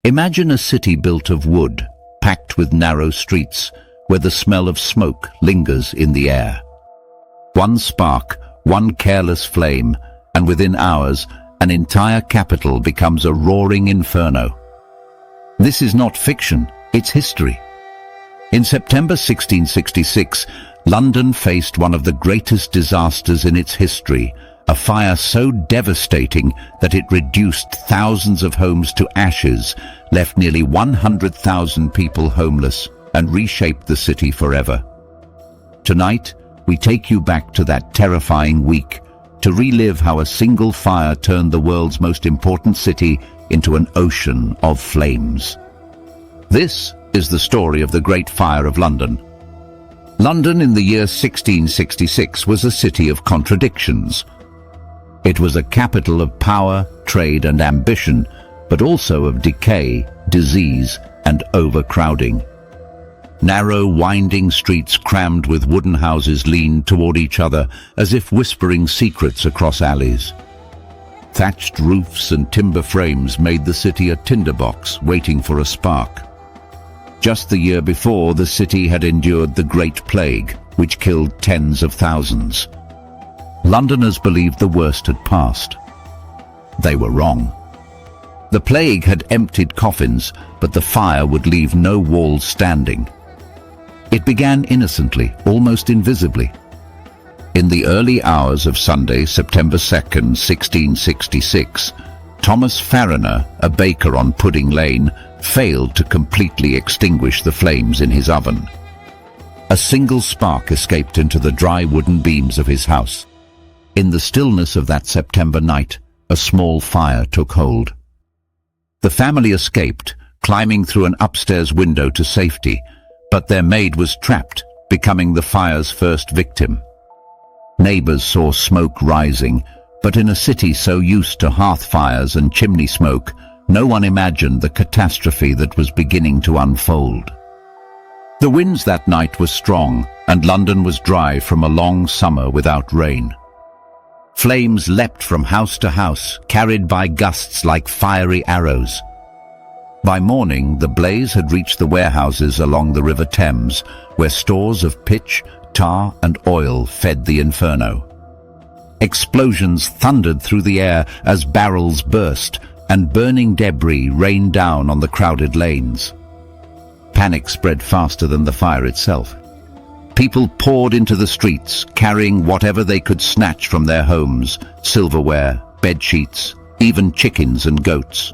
Imagine a city built of wood, packed with narrow streets, where the smell of smoke lingers in the air. One spark, one careless flame, and within hours, an entire capital becomes a roaring inferno. This is not fiction, it's history. In September 1666, London faced one of the greatest disasters in its history, a fire so devastating that it reduced thousands of homes to ashes, left nearly 100,000 people homeless, and reshaped the city forever. Tonight, we take you back to that terrifying week to relive how a single fire turned the world's most important city into an ocean of flames. This is the story of the Great Fire of London. London in the year 1666 was a city of contradictions. It was a capital of power, trade and ambition, but also of decay, disease and overcrowding. Narrow, winding streets crammed with wooden houses leaned toward each other as if whispering secrets across alleys. Thatched roofs and timber frames made the city a tinderbox waiting for a spark. Just the year before, the city had endured the Great Plague, which killed tens of thousands. Londoners believed the worst had passed. They were wrong. The plague had emptied coffins, but the fire would leave no walls standing. It began innocently, almost invisibly. In the early hours of Sunday, September 2nd, 1666, Thomas Farriner, a baker on Pudding Lane, failed to completely extinguish the flames in his oven. A single spark escaped into the dry wooden beams of his house. In the stillness of that September night, a small fire took hold. The family escaped, climbing through an upstairs window to safety, but their maid was trapped, becoming the fire's first victim. Neighbors saw smoke rising, but in a city so used to hearth fires and chimney smoke, no one imagined the catastrophe that was beginning to unfold. The winds that night were strong, and London was dry from a long summer without rain. Flames leapt from house to house, carried by gusts like fiery arrows. By morning, the blaze had reached the warehouses along the River Thames, where stores of pitch, tar and oil fed the inferno. Explosions thundered through the air as barrels burst, and burning debris rained down on the crowded lanes. Panic spread faster than the fire itself. People poured into the streets, carrying whatever they could snatch from their homes: silverware, bedsheets, even chickens and goats.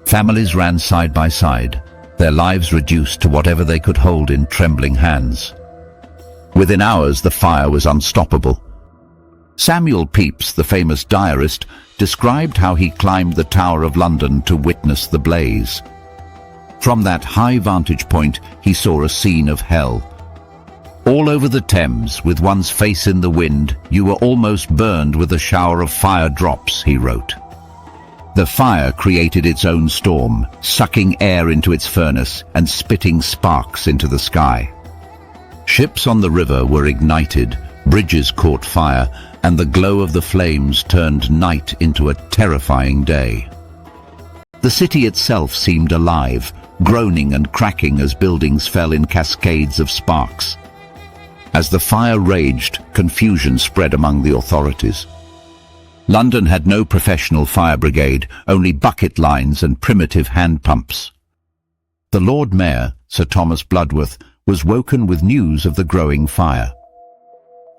Families ran side by side, their lives reduced to whatever they could hold in trembling hands. Within hours, the fire was unstoppable. Samuel Pepys, the famous diarist, described how he climbed the Tower of London to witness the blaze. From that high vantage point, he saw a scene of hell. All over the Thames, with one's face in the wind, you were almost burned with a shower of fire drops, he wrote. The fire created its own storm, sucking air into its furnace and spitting sparks into the sky. Ships on the river were ignited, bridges caught fire, and the glow of the flames turned night into a terrifying day. The city itself seemed alive, groaning and cracking as buildings fell in cascades of sparks. As the fire raged, confusion spread among the authorities. London had no professional fire brigade, only bucket lines and primitive hand pumps. The Lord Mayor, Sir Thomas Bloodworth, was woken with news of the growing fire.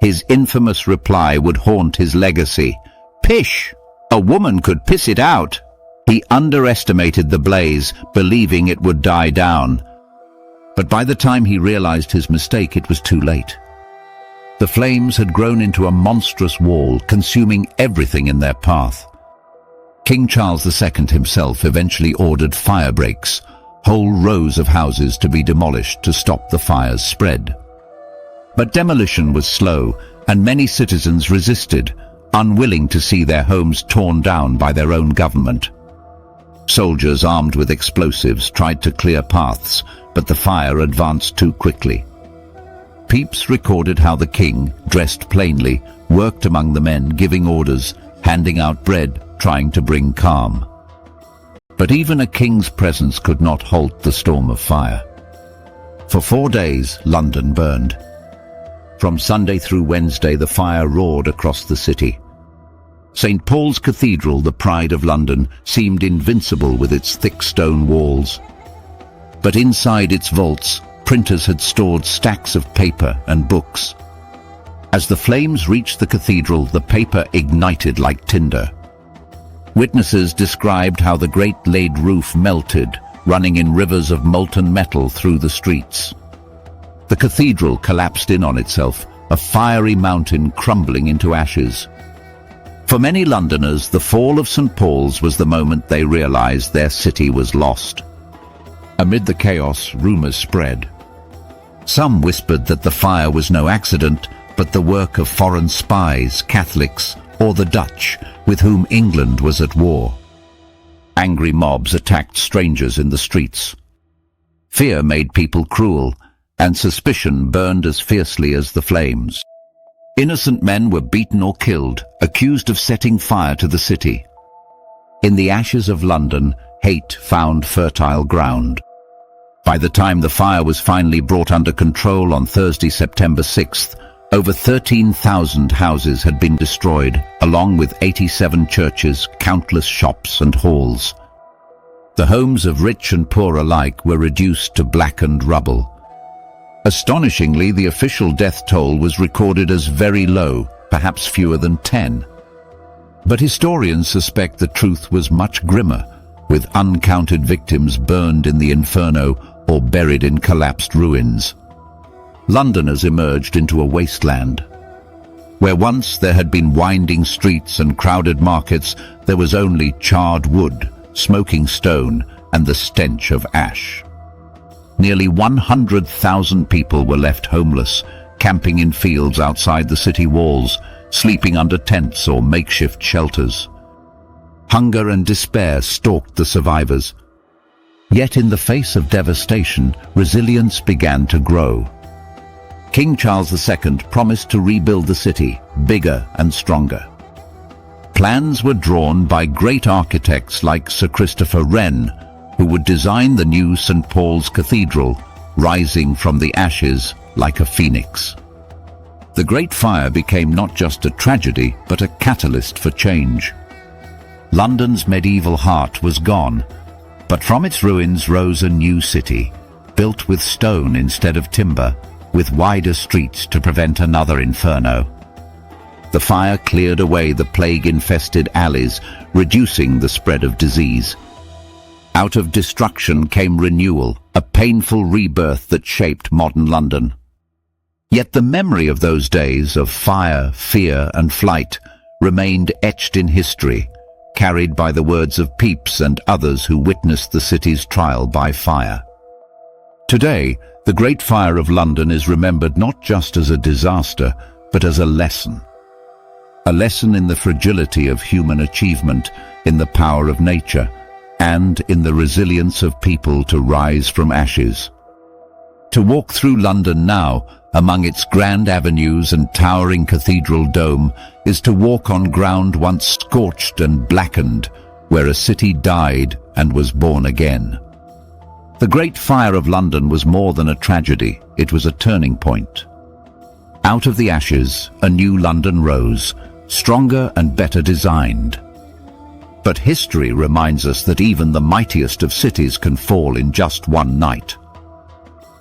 His infamous reply would haunt his legacy. Pish! A woman could piss it out! He underestimated the blaze, believing it would die down. But by the time he realized his mistake, it was too late. The flames had grown into a monstrous wall, consuming everything in their path. King Charles II himself eventually ordered fire breaks, whole rows of houses to be demolished to stop the fire's spread. But demolition was slow, and many citizens resisted, unwilling to see their homes torn down by their own government. Soldiers armed with explosives tried to clear paths, but the fire advanced too quickly. Pepys recorded how the king, dressed plainly, worked among the men, giving orders, handing out bread, trying to bring calm. But even a king's presence could not halt the storm of fire. For 4 days, London burned. From Sunday through Wednesday, the fire roared across the city. St. Paul's Cathedral, the pride of London, seemed invincible with its thick stone walls. But inside its vaults, printers had stored stacks of paper and books. As the flames reached the cathedral, the paper ignited like tinder. Witnesses described how the great lead roof melted, running in rivers of molten metal through the streets. The cathedral collapsed in on itself, a fiery mountain crumbling into ashes. For many Londoners, the fall of St. Paul's was the moment they realized their city was lost. Amid the chaos, rumors spread. Some whispered that the fire was no accident, but the work of foreign spies, Catholics, or the Dutch, with whom England was at war. Angry mobs attacked strangers in the streets. Fear made people cruel, and suspicion burned as fiercely as the flames. Innocent men were beaten or killed, accused of setting fire to the city. In the ashes of London, hate found fertile ground. By the time the fire was finally brought under control on Thursday, September 6th, over 13,000 houses had been destroyed, along with 87 churches, countless shops and halls. The homes of rich and poor alike were reduced to blackened rubble. Astonishingly, the official death toll was recorded as very low, perhaps fewer than 10. But historians suspect the truth was much grimmer, with uncounted victims burned in the inferno or buried in collapsed ruins. London has emerged into a wasteland. Where once there had been winding streets and crowded markets, there was only charred wood, smoking stone, and the stench of ash. Nearly 100,000 people were left homeless, camping in fields outside the city walls, sleeping under tents or makeshift shelters. Hunger and despair stalked the survivors. Yet in the face of devastation, resilience began to grow. King Charles II promised to rebuild the city, bigger and stronger. Plans were drawn by great architects like Sir Christopher Wren, who would design the new St. Paul's Cathedral, rising from the ashes like a phoenix. The Great Fire became not just a tragedy, but a catalyst for change. London's medieval heart was gone, but from its ruins rose a new city, built with stone instead of timber, with wider streets to prevent another inferno. The fire cleared away the plague-infested alleys, reducing the spread of disease. Out of destruction came renewal, a painful rebirth that shaped modern London. Yet the memory of those days of fire, fear, and flight remained etched in history, carried by the words of Pepys and others who witnessed the city's trial by fire. Today, the Great Fire of London is remembered not just as a disaster, but as a lesson. A lesson in the fragility of human achievement, in the power of nature, and in the resilience of people to rise from ashes. To walk through London now, among its grand avenues and towering cathedral dome, is to walk on ground once scorched and blackened, where a city died and was born again. The Great Fire of London was more than a tragedy, it was a turning point. Out of the ashes, a new London rose, stronger and better designed. But history reminds us that even the mightiest of cities can fall in just one night.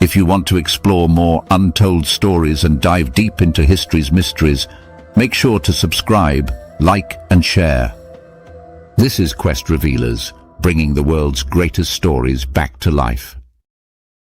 If you want to explore more untold stories and dive deep into history's mysteries, make sure to subscribe, like and share. This is Quest Revealers, bringing the world's greatest stories back to life.